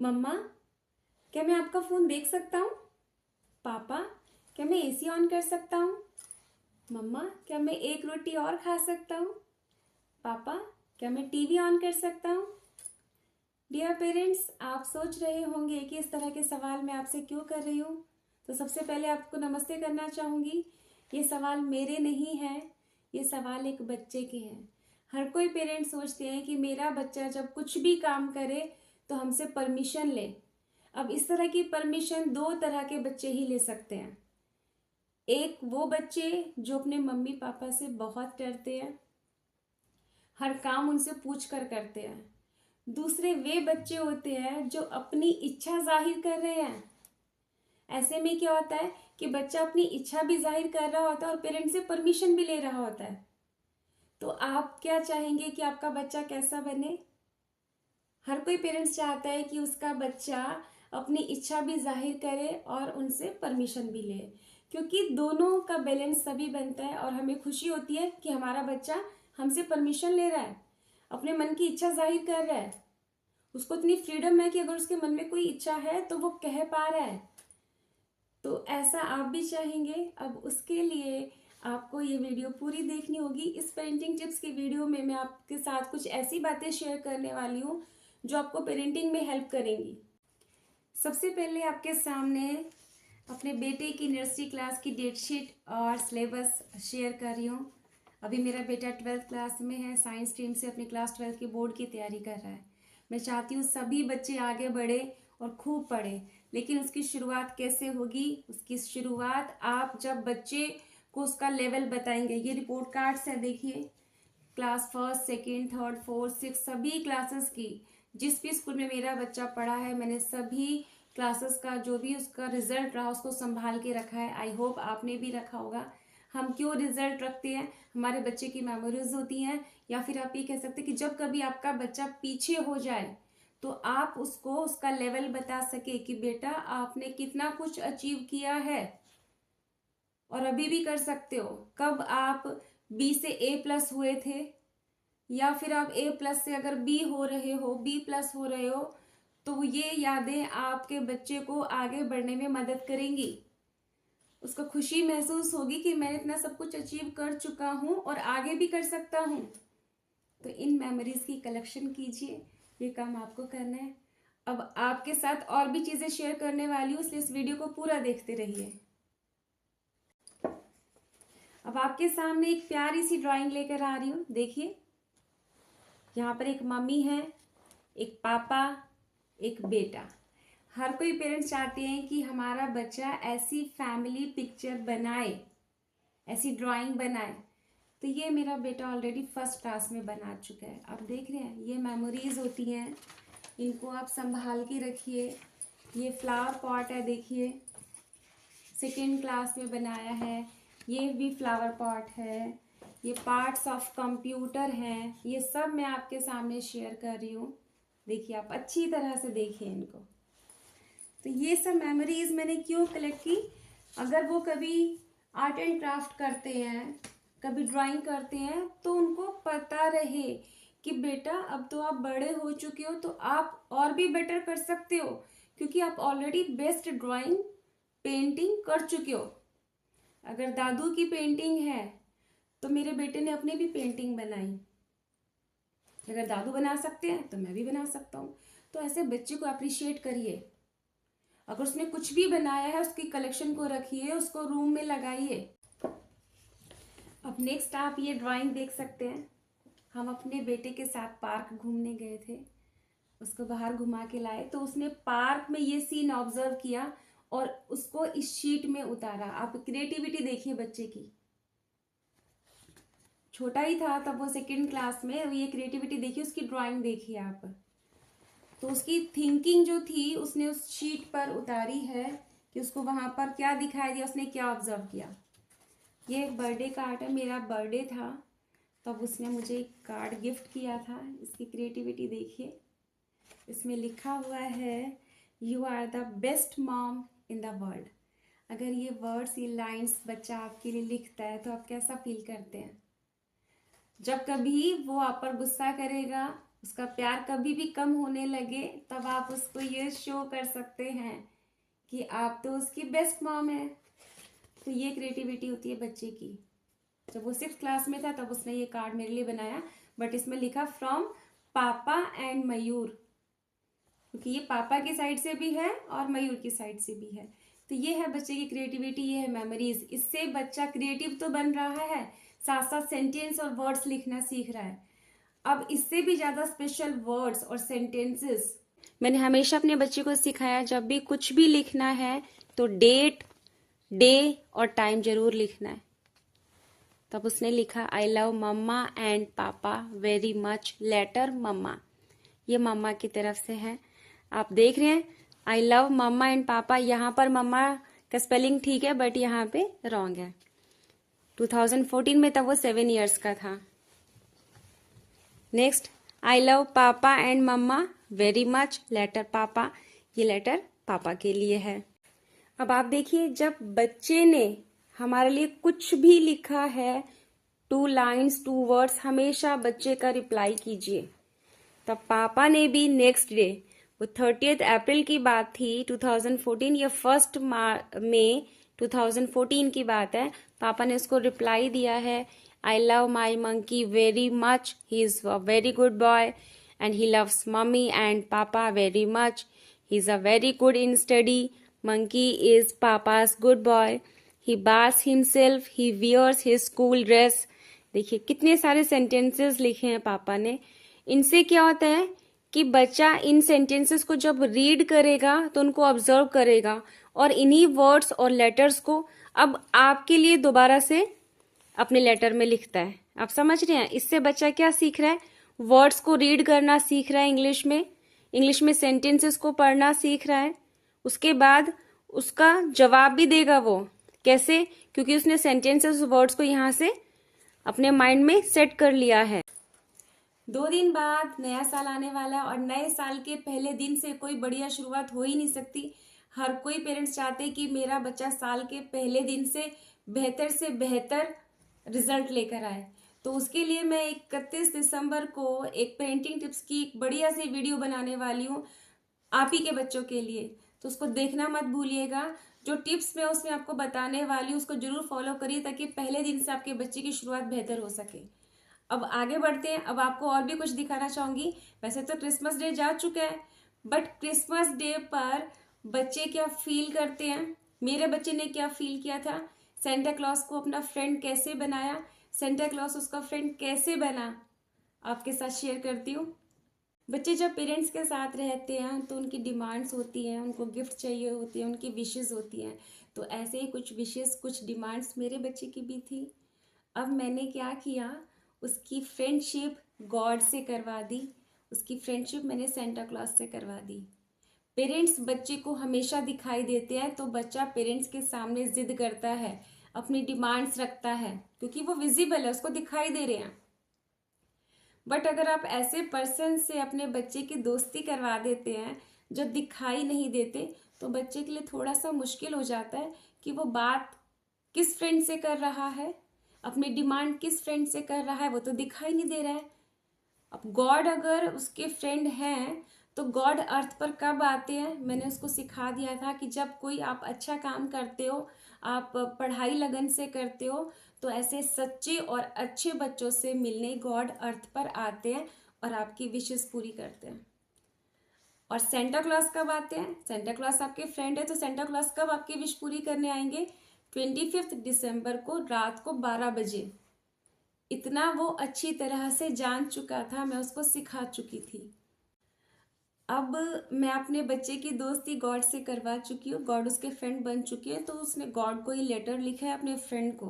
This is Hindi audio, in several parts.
मम्मा, क्या मैं आपका फ़ोन देख सकता हूँ? पापा, क्या मैं एसी ऑन कर सकता हूँ? मम्मा, क्या मैं एक रोटी और खा सकता हूँ? पापा, क्या मैं टीवी ऑन कर सकता हूँ? डियर पेरेंट्स, आप सोच रहे होंगे कि इस तरह के सवाल मैं आपसे क्यों कर रही हूँ। तो सबसे पहले आपको नमस्ते करना चाहूँगी। ये सवाल मेरे नहीं हैं, ये सवाल एक बच्चे के हैं। हर कोई पेरेंट सोचते हैं कि मेरा बच्चा जब कुछ भी काम करे तो हमसे परमिशन ले। अब इस तरह की परमिशन दो तरह के बच्चे ही ले सकते हैं। एक वो बच्चे जो अपने मम्मी पापा से बहुत डरते हैं, हर काम उनसे पूछ कर करते हैं। दूसरे वे बच्चे होते हैं जो अपनी इच्छा जाहिर कर रहे हैं। ऐसे में क्या होता है कि बच्चा अपनी इच्छा भी जाहिर कर रहा होता है और पेरेंट्स से परमिशन भी ले रहा होता है। तो आप क्या चाहेंगे कि आपका बच्चा कैसा बने? हर कोई पेरेंट्स चाहता है कि उसका बच्चा अपनी इच्छा भी जाहिर करे और उनसे परमिशन भी ले, क्योंकि दोनों का बैलेंस तभी बनता है और हमें खुशी होती है कि हमारा बच्चा हमसे परमिशन ले रहा है, अपने मन की इच्छा जाहिर कर रहा है। उसको इतनी फ्रीडम है कि अगर उसके मन में कोई इच्छा है तो वो कह पा रहा है। तो ऐसा आप भी चाहेंगे। अब उसके लिए आपको ये वीडियो पूरी देखनी होगी। इस पेरेंटिंग टिप्स की वीडियो में मैं आपके साथ कुछ ऐसी बातें शेयर करने वाली हूँ जो आपको पेरेंटिंग में हेल्प करेंगी। सबसे पहले आपके सामने अपने बेटे की नर्सरी क्लास की डेट शीट और सिलेबस शेयर कर रही हूँ। अभी मेरा बेटा 12th क्लास में है, साइंस स्ट्रीम से अपने क्लास 12 की बोर्ड की तैयारी कर रहा है। मैं चाहती हूँ सभी बच्चे आगे बढ़े और खूब पढ़े, लेकिन उसकी शुरुआत कैसे होगी? उसकी शुरुआत आप जब बच्चे को उसका लेवल बताएंगे। ये रिपोर्ट कार्ड्स है, देखिए, class first, second, third, fourth, six, सभी क्लासेस की। जिस भी स्कूल में मेरा बच्चा पढ़ा है मैंने सभी क्लासेस का जो भी उसका रिजल्ट रहा उसको संभाल के रखा है। आई होप आपने भी रखा होगा। हम क्यों रिजल्ट रखते हैं? हमारे बच्चे की मेमोरीज होती हैं, या फिर आप ये कह सकते हैं कि जब कभी आपका बच्चा पीछे हो जाए तो आप उसको उसका लेवल बता सके कि बेटा आपने कितना कुछ अचीव किया है और अभी भी कर सकते हो। कब आप बी से ए प्लस हुए थे, या फिर आप ए प्लस से अगर बी हो रहे हो, बी प्लस हो रहे हो, तो ये यादें आपके बच्चे को आगे बढ़ने में मदद करेंगी। उसको खुशी महसूस होगी कि मैंने इतना सब कुछ अचीव कर चुका हूँ और आगे भी कर सकता हूँ। तो इन मेमोरीज की कलेक्शन कीजिए, ये काम आपको करना है। अब आपके साथ और भी चीजें शेयर करने वाली हूँ, इसलिए इस वीडियो को पूरा देखते रहिए। अब आपके सामने एक प्यारी सी ड्राइंग लेकर आ रही हूँ। देखिए, यहाँ पर एक मम्मी है, एक पापा, एक बेटा। हर कोई पेरेंट्स चाहते हैं कि हमारा बच्चा ऐसी फैमिली पिक्चर बनाए, ऐसी ड्राइंग बनाए। तो ये मेरा बेटा ऑलरेडी फर्स्ट क्लास में बना चुका है। आप देख रहे हैं, ये मेमोरीज होती हैं, इनको आप संभाल के रखिए। ये फ्लावर पॉट है, देखिए, सेकेंड क्लास में बनाया है। ये भी फ्लावर पॉट है। ये पार्ट्स ऑफ कंप्यूटर हैं। ये सब मैं आपके सामने शेयर कर रही हूँ। देखिए, आप अच्छी तरह से देखिए इनको। तो ये सब मेमोरीज मैंने क्यों कलेक्ट की? अगर वो कभी आर्ट एंड क्राफ्ट करते हैं, कभी ड्राइंग करते हैं, तो उनको पता रहे कि बेटा अब तो आप बड़े हो चुके हो, तो आप और भी बेटर कर सकते हो, क्योंकि आप ऑलरेडी बेस्ट ड्राइंग पेंटिंग कर चुके हो। अगर दादू की पेंटिंग है तो मेरे बेटे ने अपनी भी पेंटिंग बनाई। अगर दादू बना सकते हैं तो मैं भी बना सकता हूँ। तो ऐसे बच्चे को अप्रिशिएट करिए। अगर उसने कुछ भी बनाया है उसकी कलेक्शन को रखिए, उसको रूम में लगाइए। अब नेक्स्ट आप ये ड्राइंग देख सकते हैं। हम अपने बेटे के साथ पार्क घूमने गए थे, उसको बाहर घुमा के लाए, तो उसने पार्क में ये सीन ऑब्जर्व किया और उसको इस शीट में उतारा। आप क्रिएटिविटी देखिए बच्चे की। छोटा ही था तब, वो सेकेंड क्लास में। ये क्रिएटिविटी देखिए, उसकी ड्राइंग देखिए आप। तो उसकी थिंकिंग जो थी उसने उस शीट पर उतारी है कि उसको वहां पर क्या दिखाई दिया, उसने क्या ऑब्जर्व किया। ये बर्थडे कार्ड है, मेरा बर्थडे था तब उसने मुझे एक कार्ड गिफ्ट किया था। इसकी क्रिएटिविटी देखिए। इसमें लिखा हुआ है, you are the best mom in the world. अगर ये वर्ड्स, ये लाइन्स बच्चा आपके लिए लिखता है तो आप कैसा फील करते हैं? जब कभी वो आप पर गुस्सा करेगा उसका प्यार कभी भी कम होने लगे तब आप उसको ये शो कर सकते हैं कि आप तो उसकी बेस्ट मॉम है। तो ये क्रिएटिविटी होती है बच्चे की। जब वो 6th क्लास में था तब उसने ये कार्ड मेरे लिए बनाया, बट इसमें लिखा फ्रॉम पापा एंड मयूर, क्योंकि ये पापा की साइड से भी है और मयूर की साइड से भी है। तो ये है बच्चे की क्रिएटिविटी, ये है मेमोरीज। इससे बच्चा क्रिएटिव तो बन रहा है, साथ साथ सेंटेंस और वर्ड्स लिखना सीख रहा है। अब इससे भी ज्यादा स्पेशल वर्ड्स और सेंटेंसेस मैंने हमेशा अपने बच्चे को सिखाया, जब भी कुछ भी लिखना है तो डेट, डे और टाइम जरूर लिखना है। तब उसने लिखा I love mamma and papa very much letter मम्मा। ये मम्मा की तरफ से है, आप देख रहे हैं आई लव मम्मा एंड पापा। यहाँ पर मम्मा का स्पेलिंग ठीक है बट यहाँ पे रॉन्ग है। 2014 में तब वो 7 इयर्स का था। Next I love papa and mamma very much letter papa. ये लेटर पापा के लिए है। अब आप देखिए, जब बच्चे ने हमारे लिए कुछ भी लिखा है, 2 लाइन्स 2 वर्ड्स, हमेशा बच्चे का रिप्लाई कीजिए। तब पापा ने भी नेक्स्ट डे, वो 30 अप्रैल की बात थी 2014 या 1 मई 2014 की बात है, पापा ने उसको रिप्लाई दिया है I love my monkey very much, he is a very good boy and he loves mummy and papa very much, he is a very good in study, monkey is papa's good boy, he baths himself, he wears his school dress. देखिए कितने सारे सेंटेंसेस लिखे हैं पापा ने। इनसे क्या होता है कि बच्चा इन सेंटेंसेस को जब रीड करेगा तो उनको ऑब्जर्व करेगा और इन्हीं वर्ड्स और लेटर्स को अब आपके लिए दोबारा से अपने लेटर में लिखता है। आप समझ रहे हैं, इससे बच्चा क्या सीख रहा है, वर्ड्स को रीड करना सीख रहा है, इंग्लिश में सेंटेंसेस को पढ़ना सीख रहा है। उसके बाद उसका जवाब भी देगा वो, कैसे, क्योंकि उसने सेंटेंसेस वर्ड्स को यहाँ से अपने माइंड में सेट कर लिया है। 2 दिन बाद नया साल आने वाला है और नए साल के पहले दिन से कोई बढ़िया शुरुआत हो ही नहीं सकती। हर कोई पेरेंट्स चाहते हैं कि मेरा बच्चा साल के पहले दिन से बेहतर रिजल्ट लेकर आए। तो उसके लिए मैं 31 दिसंबर को एक पेरेंटिंग टिप्स की एक बढ़िया सी वीडियो बनाने वाली हूँ आप ही के बच्चों के लिए। तो उसको देखना मत भूलिएगा। जो टिप्स मैं उसमें आपको बताने वाली हूँ उसको जरूर फॉलो करिए ताकि पहले दिन से आपके बच्चे की शुरुआत बेहतर हो सके। अब आगे बढ़ते हैं। अब आपको और भी कुछ दिखाना चाहूंगी। वैसे तो क्रिसमस डे जा चुका है, बट क्रिसमस डे पर बच्चे क्या फील करते हैं, मेरे बच्चे ने क्या फील किया था, सेंटा क्लॉज को अपना फ्रेंड कैसे बनाया, सेंटा क्लॉज उसका फ्रेंड कैसे बना, आपके साथ शेयर करती हूँ। बच्चे जब पेरेंट्स के साथ रहते हैं तो उनकी डिमांड्स होती हैं, उनको गिफ्ट चाहिए होती है, उनकी विशेस होती हैं। तो ऐसे ही कुछ विशेस, कुछ डिमांड्स मेरे बच्चे की भी थी। अब मैंने क्या किया, उसकी फ्रेंडशिप गॉड से करवा दी, उसकी फ्रेंडशिप मैंने सेंटा क्लॉज से करवा दी। पेरेंट्स बच्चे को हमेशा दिखाई देते हैं तो बच्चा पेरेंट्स के सामने जिद करता है, अपनी डिमांड्स रखता है, क्योंकि वो विजिबल है, उसको दिखाई दे रहे हैं। बट अगर आप ऐसे पर्सन से अपने बच्चे की दोस्ती करवा देते हैं जो दिखाई नहीं देते, तो बच्चे के लिए थोड़ा सा मुश्किल हो जाता है कि वो बात किस फ्रेंड से कर रहा है, अपनी डिमांड किस फ्रेंड से कर रहा है, वो तो दिखाई नहीं दे रहा है। अब गॉड अगर उसके फ्रेंड हैं तो गॉड अर्थ पर कब आते हैं, मैंने उसको सिखा दिया था कि जब कोई आप अच्छा काम करते हो, आप पढ़ाई लगन से करते हो, तो ऐसे सच्चे और अच्छे बच्चों से मिलने गॉड अर्थ पर आते हैं और आपकी विशेस पूरी करते हैं। और सेंटा क्लॉज कब आते हैं, सेंटा क्लॉज आपके फ्रेंड है तो सेंटा क्लॉज कब आपकी विश पूरी करने आएंगे, 25 दिसंबर को रात को 12 बजे। इतना वो अच्छी तरह से जान चुका था, मैं उसको सिखा चुकी थी। अब मैं अपने बच्चे की दोस्ती गॉड से करवा चुकी हूँ, गॉड उसके फ्रेंड बन चुकी है। तो उसने गॉड को ही लेटर लिखा है अपने फ्रेंड को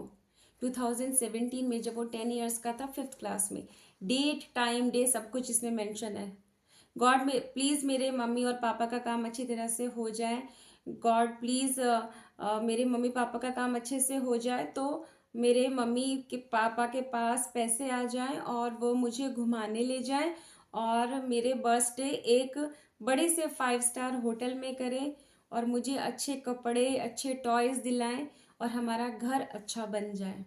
2017 में, जब वो 10 इयर्स का था, 5th क्लास में। डेट, टाइम, डे सब कुछ इसमें मेंशन है। गॉड में प्लीज़ मेरे मम्मी और पापा का काम अच्छी तरह से हो जाए, गॉड प्लीज़ मेरे मम्मी पापा का काम अच्छे से हो जाए तो मेरे मम्मी के पापा के पास पैसे आ जाएं और वो मुझे घुमाने ले जाएं और मेरे बर्थडे एक बड़े से 5 स्टार होटल में करें और मुझे अच्छे कपड़े, अच्छे टॉयज दिलाएं और हमारा घर अच्छा बन जाए।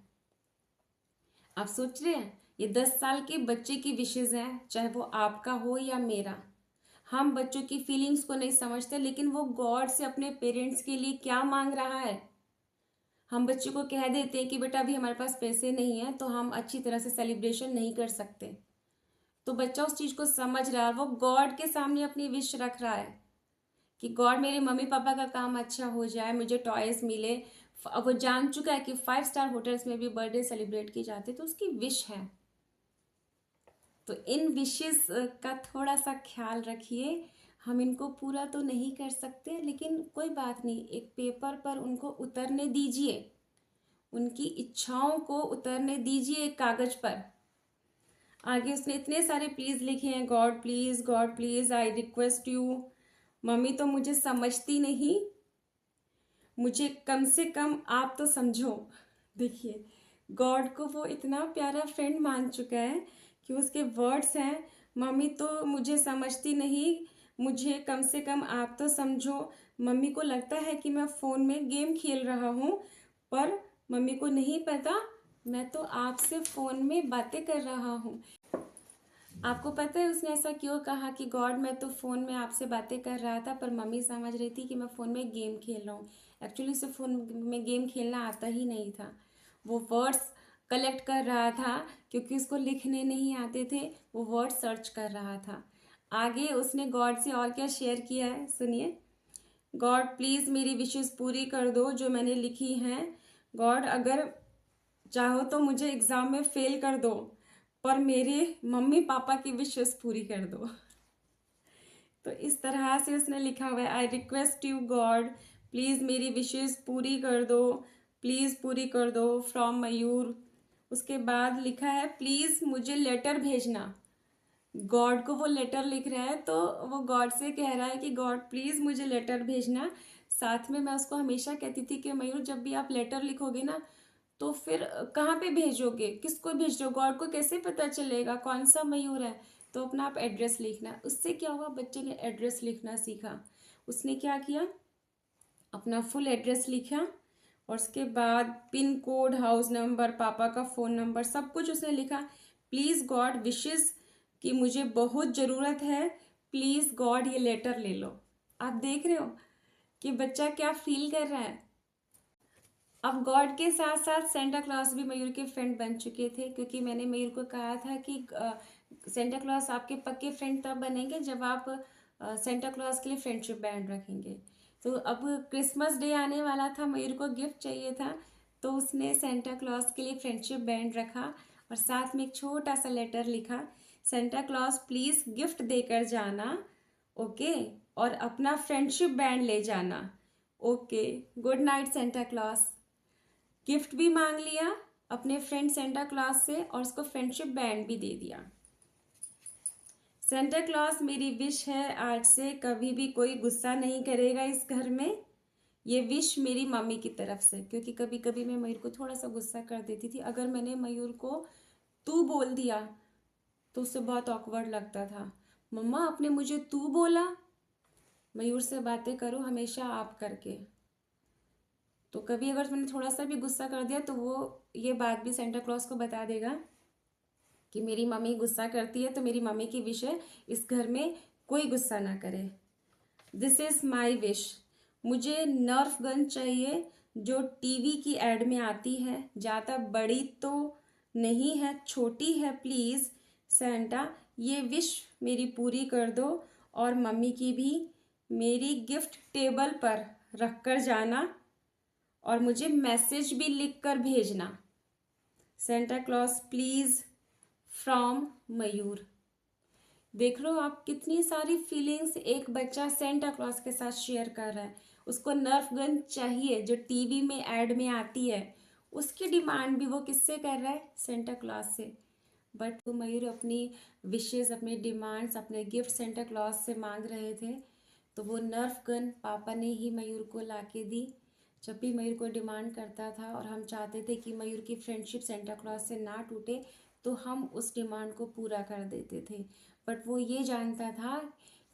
आप सोच रहे हैं ये 10 साल के बच्चे की विशेज़ हैं, चाहे वो आपका हो या मेरा। हम बच्चों की फीलिंग्स को नहीं समझते, लेकिन वो गॉड से अपने पेरेंट्स के लिए क्या मांग रहा है। हम बच्चे को कह देते हैं कि बेटा अभी हमारे पास पैसे नहीं है तो हम अच्छी तरह से सेलिब्रेशन नहीं कर सकते, तो बच्चा उस चीज़ को समझ रहा है, वो गॉड के सामने अपनी विश रख रहा है कि गॉड मेरे मम्मी पापा का काम अच्छा हो जाए, मुझे टॉयज मिले। अब वो जान चुका है कि 5 स्टार होटल्स में भी बर्थडे सेलिब्रेट की जाती है, तो उसकी विश है। तो इन विशेस का थोड़ा सा ख्याल रखिए। हम इनको पूरा तो नहीं कर सकते, लेकिन कोई बात नहीं, एक पेपर पर उनको उतरने दीजिए, उनकी इच्छाओं को उतरने दीजिए एक कागज पर। आगे उसने इतने सारे प्लीज लिखे हैं, God please I request you. Mummy तो मुझे समझती नहीं, मुझे कम से कम आप तो समझो। देखिए, गॉड को वो इतना प्यारा फ्रेंड मान चुका है कि उसके वर्ड्स हैं, मम्मी तो मुझे समझती नहीं, मुझे कम से कम आप तो समझो। मम्मी को लगता है कि मैं फ़ोन में गेम खेल रहा हूँ, पर मम्मी को नहीं पता मैं तो आपसे फ़ोन में बातें कर रहा हूँ। आपको पता है उसने ऐसा क्यों कहा कि गॉड मैं तो फ़ोन में आपसे बातें कर रहा था, पर मम्मी समझ रही थी कि मैं फ़ोन में गेम खेल रहा हूँ। एक्चुअली उसे फ़ोन में गेम खेलना आता ही नहीं था, वो वर्ड्स कलेक्ट कर रहा था, क्योंकि उसको लिखने नहीं आते थे, वो वर्ड सर्च कर रहा था। आगे उसने गॉड से और क्या शेयर किया है सुनिए। गॉड प्लीज़ मेरी विशेस पूरी कर दो जो मैंने लिखी हैं। गॉड अगर चाहो तो मुझे एग्ज़ाम में फेल कर दो, पर मेरे मम्मी पापा की विशेस पूरी कर दो। तो इस तरह से उसने लिखा हुआ है, I request you God please मेरी विशेस पूरी कर दो, प्लीज़ पूरी कर दो, फ्रॉम मयूर। उसके बाद लिखा है प्लीज़ मुझे लेटर भेजना। गॉड को वो लेटर लिख रहा है, तो वो गॉड से कह रहा है कि गॉड प्लीज़ मुझे लेटर भेजना। साथ में मैं उसको हमेशा कहती थी कि मयूर जब भी आप लेटर लिखोगे ना, तो फिर कहाँ पे भेजोगे, किसको भेज रहे हो, गॉड को कैसे पता चलेगा कौन सा मयूर है, तो अपना आप एड्रेस लिखना। उससे क्या हुआ, बच्चे ने एड्रेस लिखना सीखा। उसने क्या किया, अपना फुल एड्रेस लिखा, और उसके बाद पिन कोड, हाउस नंबर, पापा का फ़ोन नंबर, सब कुछ उसने लिखा। प्लीज़ गॉड विशेस कि मुझे बहुत ज़रूरत है, प्लीज़ गॉड ये लेटर ले लो। आप देख रहे हो कि बच्चा क्या फील कर रहा है। अब गॉड के साथ साथ सेंटा क्लॉज भी मयूर के फ्रेंड बन चुके थे, क्योंकि मैंने मयूर को कहा था कि सेंटा क्लॉज आपके पक्के फ्रेंड तब बनेंगे जब आप सेंटा क्लॉज के लिए फ्रेंडशिप बैंड रखेंगे। तो अब क्रिसमस डे आने वाला था, मयूर को गिफ्ट चाहिए था, तो उसने सेंटा क्लॉज के लिए फ्रेंडशिप बैंड रखा और साथ में एक छोटा सा लेटर लिखा, सेंटा क्लॉज प्लीज़ गिफ्ट देकर जाना, ओके, और अपना फ्रेंडशिप बैंड ले जाना, okay, good night Santa Claus. Gift भी मांग लिया अपने फ्रेंड सेंटा क्लॉज से और उसको फ्रेंडशिप बैंड भी दे दिया। सेंटा क्लॉज मेरी विश है आज से कभी भी कोई गुस्सा नहीं करेगा इस घर में। ये विश मेरी मम्मी की तरफ से, क्योंकि कभी कभी मैं मयूर को थोड़ा सा गुस्सा कर देती थी। अगर मैंने मयूर को तू बोल दिया तो उससे बहुत ऑकवर्ड लगता था। मम्मा आपने मुझे तू बोला, मयूर से बातें करो हमेशा आप करके। तो कभी अगर मैंने थोड़ा सा भी गुस्सा कर दिया तो वो ये बात भी सेंटा क्लॉज को बता देगा कि मेरी मम्मी गुस्सा करती है, तो मेरी मम्मी की विश है इस घर में कोई गुस्सा ना करे। This is my wish. मुझे नर्फ गन चाहिए जो टीवी की एड में आती है, ज़्यादा बड़ी तो नहीं है, छोटी है, प्लीज़ सेंटा ये विश मेरी पूरी कर दो। और मम्मी की भी, मेरी गिफ्ट टेबल पर रख कर जाना और मुझे मैसेज भी लिख कर भेजना, सेंटा क्लॉज प्लीज़ फ्रॉम मयूर। देख लो आप कितनी सारी फीलिंग्स एक बच्चा सेंटा क्लॉज के साथ शेयर कर रहा है। उसको नर्फ गन चाहिए जो टीवी में एड में आती है, उसकी डिमांड भी वो किससे कर रहा है, सेंटा क्लॉज से। बट वो मयूर अपनी विशेस, अपने डिमांड्स, अपने गिफ्ट सेंटा क्लॉज से मांग रहे थे, तो वो नर्फ गन पापा ने ही मयूर को ला के दी। जब भी मयूर को डिमांड करता था और हम चाहते थे कि मयूर की फ्रेंडशिप सेंटा क्लॉज से ना टूटे, तो हम उस डिमांड को पूरा कर देते थे। बट वो ये जानता था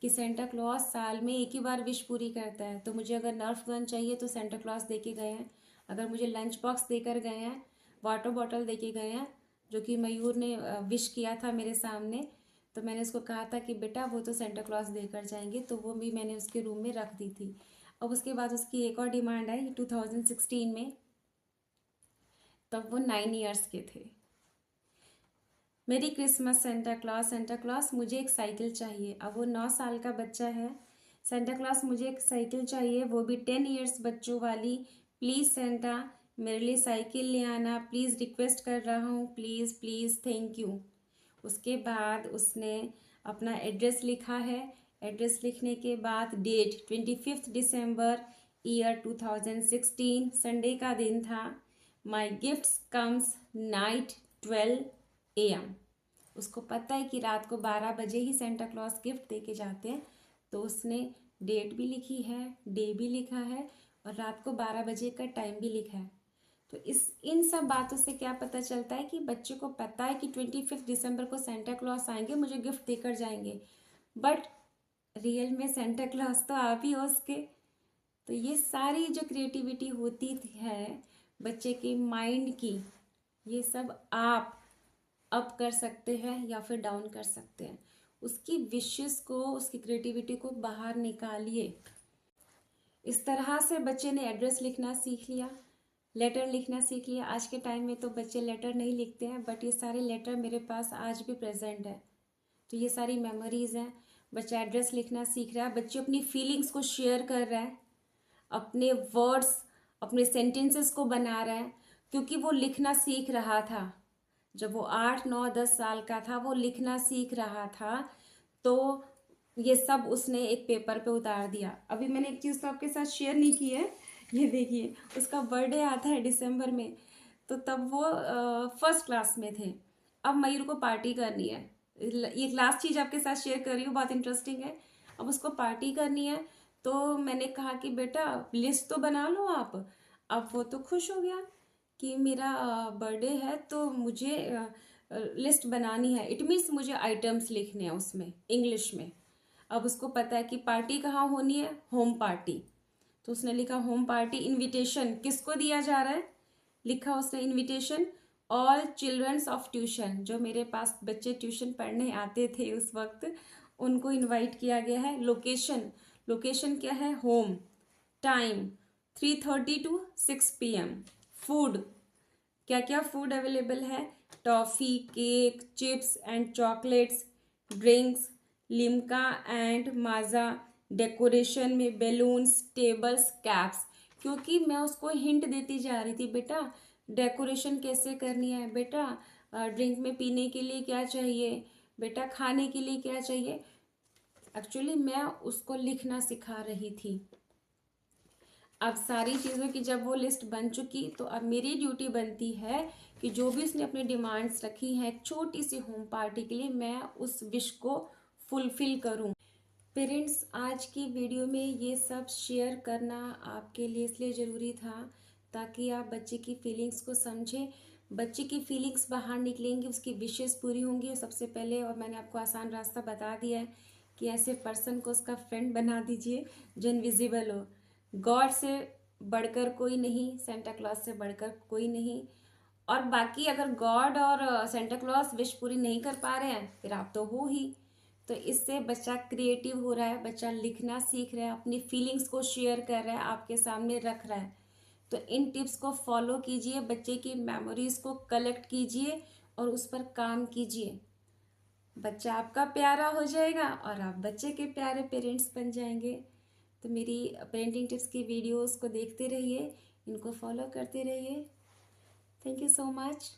कि सेंटा क्लॉज साल में एक ही बार विश पूरी करता है, तो मुझे अगर नर्फ गन चाहिए तो सेंटा क्लॉज दे के गए हैं, अगर मुझे लंच बॉक्स देकर गए हैं, वाटर बॉटल दे के गए हैं, जो कि मयूर ने विश किया था मेरे सामने। तो मैंने उसको कहा था कि बेटा वो तो सेंटा क्लॉज देकर जाएंगे, तो वो भी मैंने उसके रूम में रख दी थी। अब उसके बाद उसकी एक और डिमांड आई 2016 में, तब वो 9 ईयर्स के थे। मेरी Christmas Santa Claus, Santa Claus मुझे एक साइकिल चाहिए। अब वो 9 साल का बच्चा है। सेंटा क्लॉज मुझे एक साइकिल चाहिए, वो भी 10 ईयर्स बच्चों वाली। प्लीज़ सेंटा मेरे लिए साइकिल ले आना, प्लीज़ रिक्वेस्ट कर रहा हूँ, प्लीज़ प्लीज़, थैंक यू। उसके बाद उसने अपना एड्रेस लिखा है। एड्रेस लिखने के बाद डेट 25 दिसंबर ईयर 2016, संडे का दिन था। माई गिफ्ट्स कम्स नाइट 12 AM। उसको पता है कि रात को 12 बजे ही सेंटा क्लॉज गिफ्ट दे के जाते हैं, तो उसने डेट भी लिखी है, डे भी लिखा है और रात को 12 बजे का टाइम भी लिखा है। तो इन सब बातों से क्या पता चलता है कि बच्चे को पता है कि 25 दिसंबर को सेंटा क्लॉज आएंगे, मुझे गिफ्ट देकर जाएंगे, बट रियल में सेंटा क्लॉज तो आप ही हो उसके। तो ये सारी जो क्रिएटिविटी होती है बच्चे के माइंड की, ये सब आप अप कर सकते हैं या फिर डाउन कर सकते हैं। उसकी विशेस को, उसकी क्रिएटिविटी को बाहर निकालिए। इस तरह से बच्चे ने एड्रेस लिखना सीख लिया, लेटर लिखना सीख लिया। आज के टाइम में तो बच्चे लेटर नहीं लिखते हैं, बट ये सारे लेटर मेरे पास आज भी प्रेजेंट है। तो ये सारी मेमोरीज हैं। बच्चा एड्रेस लिखना सीख रहा है, बच्चे अपनी फीलिंग्स को शेयर कर रहा है, अपने वर्ड्स, अपने सेंटेंसेस को बना रहा है, क्योंकि वो लिखना सीख रहा था। जब वो 8, 9, 10 साल का था, वो लिखना सीख रहा था, तो ये सब उसने एक पेपर पे उतार दिया। अभी मैंने एक चीज़ तो आपके साथ शेयर नहीं की है, ये देखिए, उसका बर्थडे आता है दिसंबर में, तो तब वो 1st क्लास में थे। अब मयूर को पार्टी करनी है, ये लास्ट चीज़ आपके साथ शेयर कर रही हूँ, बहुत इंटरेस्टिंग है। अब उसको पार्टी करनी है, तो मैंने कहा कि बेटा लिस्ट तो बना लो आप। अब वो तो खुश हो गया कि मेरा बर्थडे है तो मुझे लिस्ट बनानी है, इट मीन्स मुझे आइटम्स लिखने हैं उसमें इंग्लिश में। अब उसको पता है कि पार्टी कहाँ होनी है, होम पार्टी। तो उसने लिखा होम पार्टी। इनविटेशन किसको दिया जा रहा है, लिखा उसने invitation all childrens of tuition, जो मेरे पास बच्चे ट्यूशन पढ़ने आते थे उस वक्त, उनको इनवाइट किया गया है। लोकेशन, लोकेशन क्या है, home. Time 3:30 to 6 PM। Food, क्या क्या फूड अवेलेबल है, toffee, cake, chips and chocolates, drinks, Limca and Maaza. Decoration में बैलून्स, टेबल्स, कैप्स, क्योंकि मैं उसको हिंट देती जा रही थी, बेटा डेकोरेशन कैसे करनी है, बेटा ड्रिंक में पीने के लिए क्या चाहिए, बेटा खाने के लिए क्या चाहिए। एक्चुअली मैं उसको लिखना सिखा रही थी। अब सारी चीज़ों की जब वो लिस्ट बन चुकी, तो अब मेरी ड्यूटी बनती है कि जो भी उसने अपनी डिमांड्स रखी हैं एक छोटी सी होम पार्टी के लिए, मैं उस विश को फुलफिल करूं। पेरेंट्स, आज की वीडियो में ये सब शेयर करना आपके लिए इसलिए ज़रूरी था ताकि आप बच्चे की फीलिंग्स को समझें। बच्चे की फीलिंग्स बाहर निकलेंगी, उसकी विशेस पूरी होंगी सबसे पहले। और मैंने आपको आसान रास्ता बता दिया है कि ऐसे पर्सन को उसका फ्रेंड बना दीजिए जो इनविजिबल हो। गॉड से बढ़कर कोई नहीं, सेंटा क्लॉज से बढ़कर कोई नहीं। और बाकी अगर गॉड और सेंटा क्लॉज विश पूरी नहीं कर पा रहे हैं, फिर आप तो हो ही। तो इससे बच्चा क्रिएटिव हो रहा है, बच्चा लिखना सीख रहा है, अपनी फीलिंग्स को शेयर कर रहा है, आपके सामने रख रहा है। तो इन टिप्स को फॉलो कीजिए, बच्चे की मेमोरीज को कलेक्ट कीजिए और उस पर काम कीजिए। बच्चा आपका प्यारा हो जाएगा और आप बच्चे के प्यारे पेरेंट्स बन जाएंगे। तो मेरी पेरेंटिंग टिप्स की वीडियोस को देखते रहिए, इनको फॉलो करते रहिए। Thank you so much.